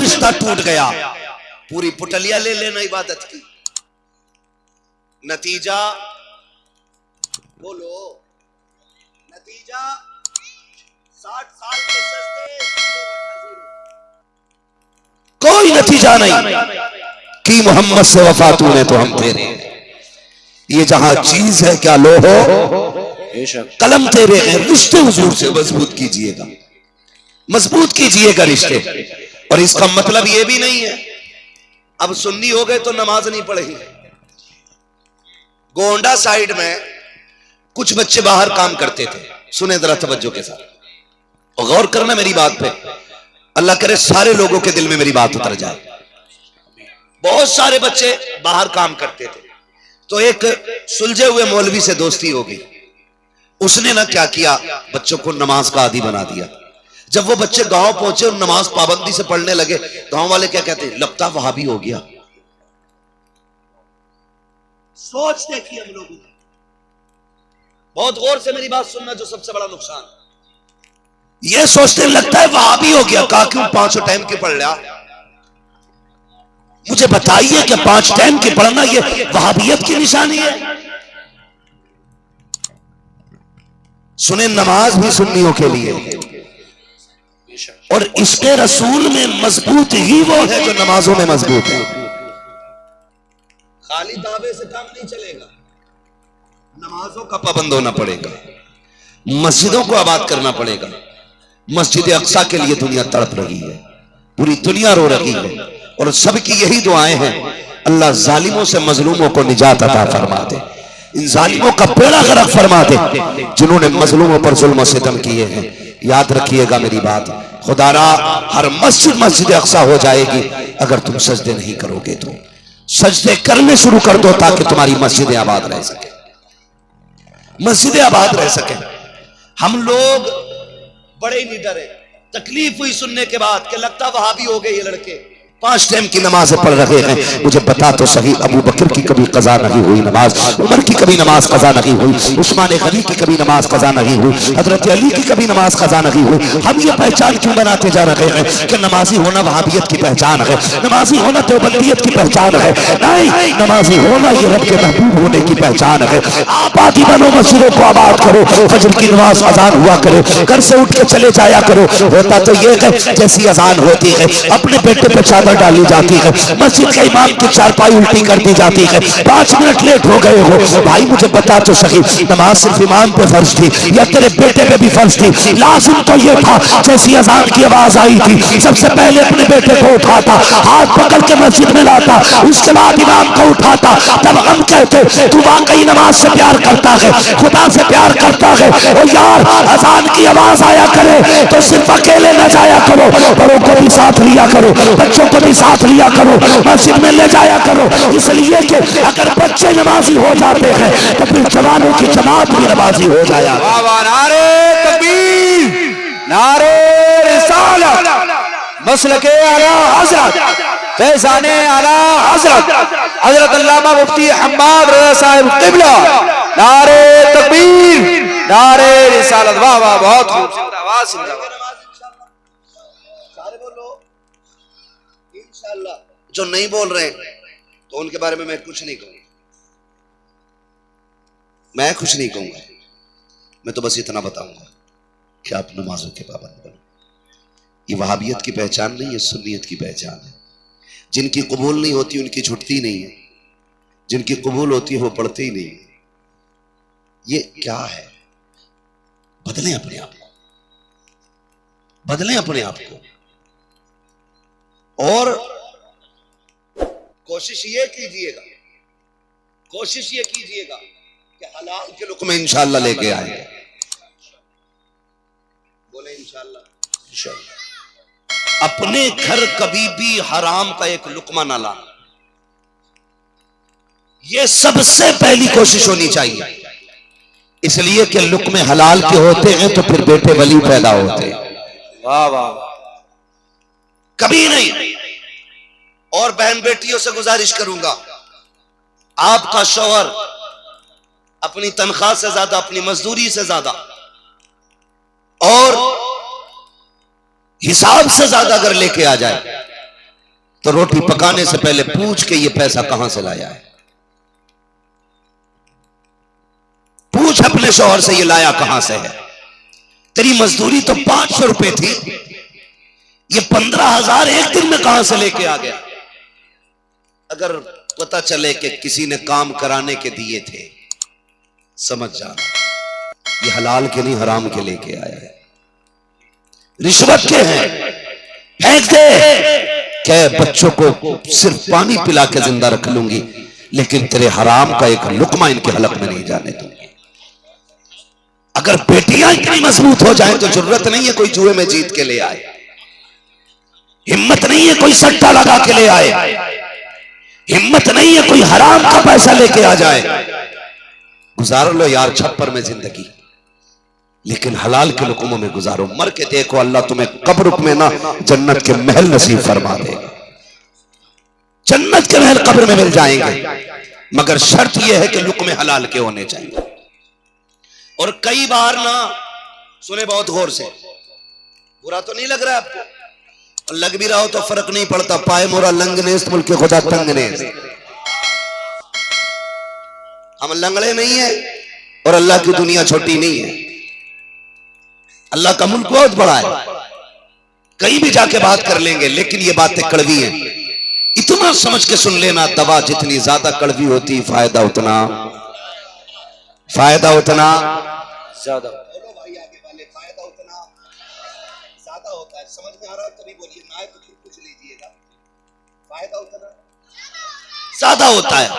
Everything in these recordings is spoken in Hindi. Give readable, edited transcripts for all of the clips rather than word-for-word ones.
रिश्ता टूट गया, पूरी पुटलिया ले लेना इबादत की। नतीजा बोलो, नतीजा 60 साल के सजदे, कोई नतीजा नहीं कि मोहम्मद से वफा तूने तो हम तेरे। ये जहां चीज है क्या लो हो, कलम तेरे हैं। रिश्ते हुजूर से मजबूत कीजिएगा, मजबूत कीजिएगा रिश्ते। और इसका मतलब ये भी नहीं है अब सुन्नी हो गए तो नमाज नहीं पढ़ेगी। गोंडा साइड में कुछ बच्चे बाहर काम करते थे, सुने जरा तवज्जो के साथ और गौर करना मेरी बात पे। अल्लाह करे सारे लोगों के दिल में मेरी बात उतर जाए। बहुत सारे बच्चे बाहर काम करते थे, तो एक सुलझे हुए मौलवी से दोस्ती हो गई। उसने ना क्या किया, बच्चों को नमाज का आदी बना दिया। जब वो बच्चे गांव पहुंचे और नमाज पाबंदी से पढ़ने लगे, गांव वाले क्या कहते हैं, लगता वहाबी हो गया। सोच देखिए हम लोगों ने, बहुत गौर से मेरी बात सुनना, जो सबसे बड़ा नुकसान ये सोचते लगता है वहाबी हो गया। कहा क्यों, 5 टाइम के पढ़ लिया। मुझे बताइए कि 5 टाइम के पढ़ना ये वहाबियत की निशानी है? सुने, नमाज भी सुन्नियों के लिए, और इसके रसूल में मजबूत ही वो है जो नमाजों में मजबूत है। खाली दावे से काम नहीं चलेगा, नमाजों का पाबंद होना पड़ेगा, मस्जिदों को आबाद करना पड़ेगा। मस्जिद अक्सा के लिए दुनिया तड़प रही है, पूरी दुनिया रो रही है, और सबकी यही दुआएं हैं, अल्लाह जालिमों से मजलूमों को निजात अता फरमा दे, इन जालिमों का बेड़ा गर्क फरमा दे जिन्होंने मजलूमों पर जुल्म सितम किए हैं। याद रखिएगा मेरी बात, खुदारा हर मस्जिद मस्जिद अक्सा हो जाएगी अगर तुम सजदे नहीं करोगे। तो सजदे करने शुरू कर दो ताकि तुम्हारी मस्जिदें आबाद रह सके, मस्जिदें आबाद रह सके। हम लोग बड़े निडर है, तकलीफ हुई सुनने के बाद कि लगता वहाबी हो गए ये लड़के, 5 टाइम की नमाज पढ़ रहे हैं। मुझे बता तो सही, अबू बकर की कभी कजा नहीं हुई नमाज, उमर की कभी नमाज कजा नहीं हुई, उस्मान गनी की कभी नमाज कजा नहीं हुई, हजरत अली की कभी नमाज कजा नहीं हुई। हम ये पहचान क्यों बनाते जा रहे हैं कि नमाजी होना वहाबियत की पहचान है, नमाजी होना देवबंदियत की पहचान है? नहीं, नमाजी होना ये रब के महबूब होने की पहचान है। आबादी बनो, मस्जिदों को आबाद करो, फजर की नमाज अजान हुआ करे, घर से उठ के चले जाया करो। होता तो ये है जैसी अजान होती है अपने बेटे पे चादर डाली जाती है, मस्जिद के इमाम की चारपाई उल्टी कर दी जाती है, 5 मिनट लेट हो गए हो। भाई मुझे बता तो सही, नमाज सिर्फ इमाम पे फर्ज थी या तेरे बेटे पे भी फर्ज थी? लाजिम तो ये था जैसी अजान की आवाज आई थी सबसे पहले अपने बेटे को उठाता, हाथ पकड़ के मस्जिद में लाता, उसके बाद इमाम को उठाता। तब हम कहते तू वाकई नमाज से प्यार करता है, खुदा से प्यार करता है। और यार अजान की आवाज आया करे तो सिर्फ अकेले न जाया करो, बड़ों को भी साथ लिया करो, बच्चों को भी साथ लिया करो, मस्जिद में ले जाया करो। इसलिए कि अगर बच्चे नमाजी हो जाते हैं तो फिर जवानों की जमात भी नमाजी हो जाया। नारे तकबीर, नारे रिसालत, मसलके आला हजरत, फैज़ाने आला हजरत, हजरत अल्लामा मुफ्ती हम्माद रज़ा साहिब क़िबला। नारे तकबीर, नारे रिसालत। वाह वाह, बहुत खूबसूरत आवाज। जो नहीं बोल रहे तो उनके बारे में मैं कुछ नहीं कहूंगा, मैं कुछ नहीं कहूंगा। मैं तो बस इतना बताऊंगा कि आप नमाजों के पाबंद बनो। ये वहाबियत की पहचान नहीं है, सुन्नियत की पहचान है। जिनकी कबूल नहीं होती उनकी छुटती नहीं है, जिनकी कबूल होती है वो पढ़ते ही नहीं है। ये क्या है? बदलें अपने आप को, बदलें अपने आप को। और कोशिश ये कीजिएगा, कोशिश ये कीजिएगा कि हलाल के लुक़्मे इंशाअल्लाह लेके आएंगे। बोले इंशाअल्लाह, इंशाअल्लाह। अपने घर कभी भी हराम का एक लुक़मा ना लाना, ये सबसे पहली कोशिश होनी चाहिए। इसलिए कि लुक़मे हलाल के होते हैं तो फिर बेटे वली पैदा होते हैं। वाह वाह, कभी नहीं। और बहन बेटियों से गुजारिश करूंगा, आपका शौहर अपनी तनख्वाह से ज्यादा, अपनी मजदूरी से ज्यादा और हिसाब से ज्यादा अगर लेके आ जाए तो रोटी पकाने से पहले पूछ के ये पैसा कहां से लाया है, पूछ अपने शौहर से ये लाया कहां से है। तेरी मजदूरी तो 500 रुपए थी, ये 15,000 एक दिन में कहां से लेके आ गया। अगर पता चले कि किसी ने काम कराने के दिए थे, समझ जाना ये हलाल के नहीं हराम के लेके आया है, रिश्वत के हैं। फेंक दे क्या बच्चों को सिर्फ पानी पिला के जिंदा रख लूंगी, लेकिन तेरे हराम का एक लुकमा इनके हलक में नहीं जाने दूंगी। अगर बेटियां इतनी मजबूत हो जाएं तो जरूरत नहीं है कोई जुए में जीत के ले आए, हिम्मत नहीं है कोई सट्टा लगा के ले आए, हिम्मत नहीं है कोई हराम का पैसा लेके आ जाए। गुजार लो यार छप्पर में जिंदगी, लेकिन हलाल के लुकमों में गुजारो। मर के देखो अल्लाह तुम्हें कब्र में ना जन्नत के महल नसीब फरमा देगा, जन्नत के महल कब्र में मिल जाएंगे, मगर शर्त यह है कि लुकमे हलाल के होने चाहिए। और कई बार ना सुने बहुत गौर से, बुरा तो नहीं लग रहा है आपको, और लग भी रहा हो तो फर्क नहीं पड़ता, पाए मोरा लंगनेस मुल्क खुदा तंगनेस। हम लंगड़े नहीं है और अल्लाह की दुनिया छोटी नहीं है, अल्लाह का मुल्क बहुत बड़ा है, कहीं भी जाके बात कर लेंगे। लेकिन ये बातें कड़वी हैं, इतना समझ के सुन लेना, दवा जितनी ज्यादा कड़वी होती फायदा उतना ज्यादा। बोलो भाई आगे वाले, फायदा उतना ज्यादा होता है। समझ में आ रहा है तो नहीं बोलिए, ना तो फिर पूछ लीजिएगा। फायदा उतना ज्यादा होता है।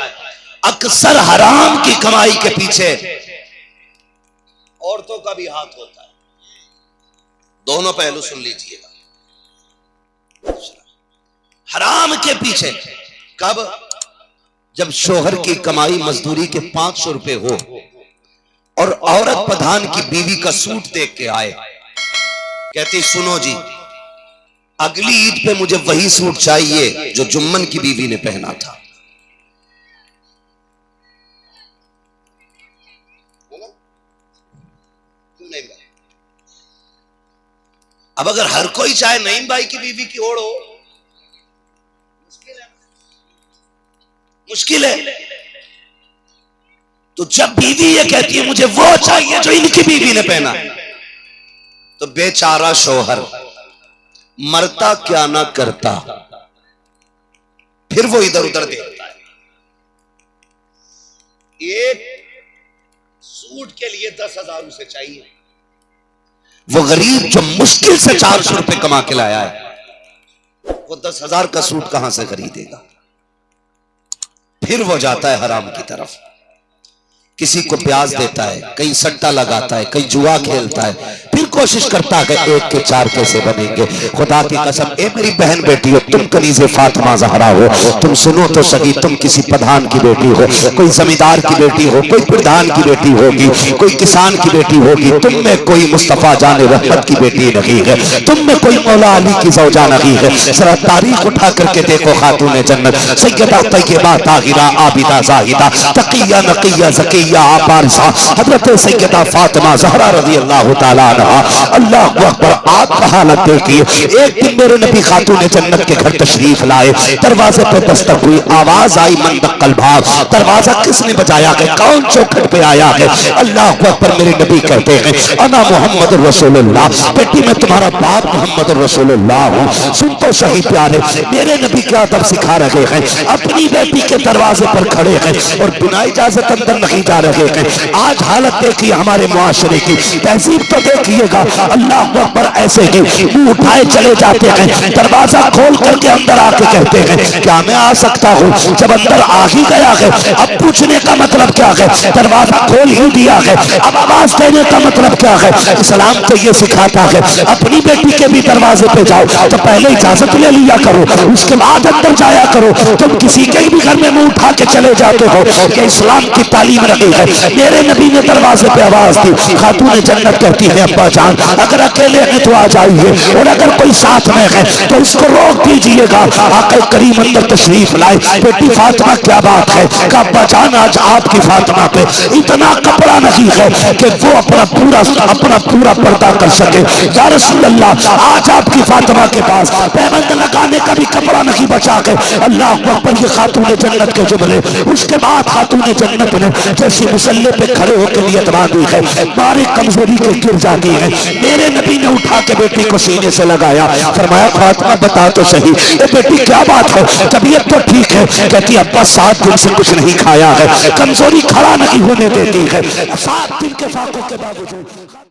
अक्सर हराम की कमाई के पीछे औरतों का भी हाथ होता है। दोनों पहलू सुन लीजिएगा। हराम के पीछे कब? जब शोहर की कमाई मजदूरी के 500 रुपए हो और औरत प्रधान की बीवी का सूट देख के आए, कहती सुनो जी, अगली ईद पे मुझे वही सूट चाहिए जो जुम्मन की बीवी ने पहना था। अब अगर हर कोई चाहे नईम भाई की बीवी की ओढ़ हो, मुश्किल है। तो जब बीवी ये कहती है मुझे वो चाहिए जो इनकी बीवी ने पहना, तो बेचारा शौहर मरता क्या ना करता, फिर वो इधर उधर देखता है। एक सूट के लिए 10,000 उसे चाहिए, वो गरीब जो मुश्किल से 400 रुपए कमा के लाया है, वो 10,000 का सूट कहां से खरीदेगा? फिर वो जाता है हराम की तरफ, किसी को प्याज देता है, कहीं सट्टा लगाता है, कहीं जुआ खेलता है, फिर कोशिश करता है एक के 4 कैसे बनेंगे। खुदा की कसम, ए मेरी बहन बेटी हो, तुम कनीज़े फातिमा ज़हरा हो, तुम सुनो तो सही, तुम किसी प्रधान की बेटी हो, कोई जमींदार की बेटी हो, कोई प्रधान की बेटी होगी, कोई किसान की बेटी होगी, तुम में कोई मुस्तफा जान रहमत की बेटी नहीं है, तुम में कोई मौला अली की ज़ौजा नहीं है। जरा तारीख उठा करके देखो, खातून जन्नत सैयदा तय्यबा ताहिरा आबिदा जाहिदा तकिया नकिया ज़किया हजरत सैयदा फातिमा ज़हरा रज़ी अल्लाह तआला अन्हा। अल्लाह अकबर, आपका हालत देखिए। एक दिन मेरे नबी खातून जन्नत के घर तशरीफ लाए, दरवाजे पे दस्तक हुई, आवाज आई मन दक्कल भाग। दरवाजा किसने बजाया है? कौन चौखट पे आया है? अल्लाह अकबर। मेरे नबी कहते हैं अना मोहम्मद रसूलुल्लाह, बेटी मैं तुम्हारा बाप मोहम्मद रसूलुल्लाह हूँ। सुन तो सही प्यारे, मेरे नबी क्या अदब सिखा रहे हैं, अपनी बेटी के दरवाजे पर खड़े हैं और बिना इजाजत अंदर नहीं जा रहे हैं। आज हालत देखिए हमारे मुआशरे की, तहजीब तो देखिएगा। अल्लाह अकबर, ऐसे ही मुंह उठाए चले जाते हैं, दरवाजा खोल करके अंदर आके कहते हैं क्या मैं आ सकता हूँ? जब अंदर आ ही गया है, अब पूछने का मतलब क्या है? दरवाजा खोल ही दिया है, अब आवाज देने का मतलब क्या है? इस्लाम तो ये सिखाता है अपनी बेटी के भी दरवाजे पे जाओ तो पहले इजाजत ले लिया करो, उसके बाद अंदर जाया करो। तुम किसी के भी घर में मुंह उठा के चले जाते हो, कि इस्लाम की तालीम रही है। मेरे नबी ने दरवाजे पे आवाज दी, खातून जन्नत कहती है अब्बा अब्बा जान अगर अकेले हैं तो आ जाइए, और अगर कोई साथ में है तो उसको रोक दीजिएगा। आका करीम अंदर तशरीफ लाए। बेटी फातिमा क्या बात है कि अब्बा जान आज आपकी फातिमा पे इतना कपड़ा नहीं है कि वो अपना पूरा पर्दा कर सके। या रसूल अल्लाह, आज आपकी फातिमा के पास पैबंद लगाने का भी कपड़ा नहीं बचा के अल्लाह अकबर ये खातून जन्नत के जुमले। उसके बाद खातून जन्नत ने जैसे मुसल्ले पे खड़े होकर नियत बांधी है, मारे कमजोरी के गिर जाती है, मेरे नबी ने उठा के बेटी को सीने से लगाया, फरमाया फातिमा बता तो सही ये बेटी क्या बात है, तबीयत तो ठीक है? कहती अब्बा 7 दिन से कुछ नहीं खाया है, कमजोरी खड़ा नहीं होने देती है, 7 दिन के फाकों के बावजूद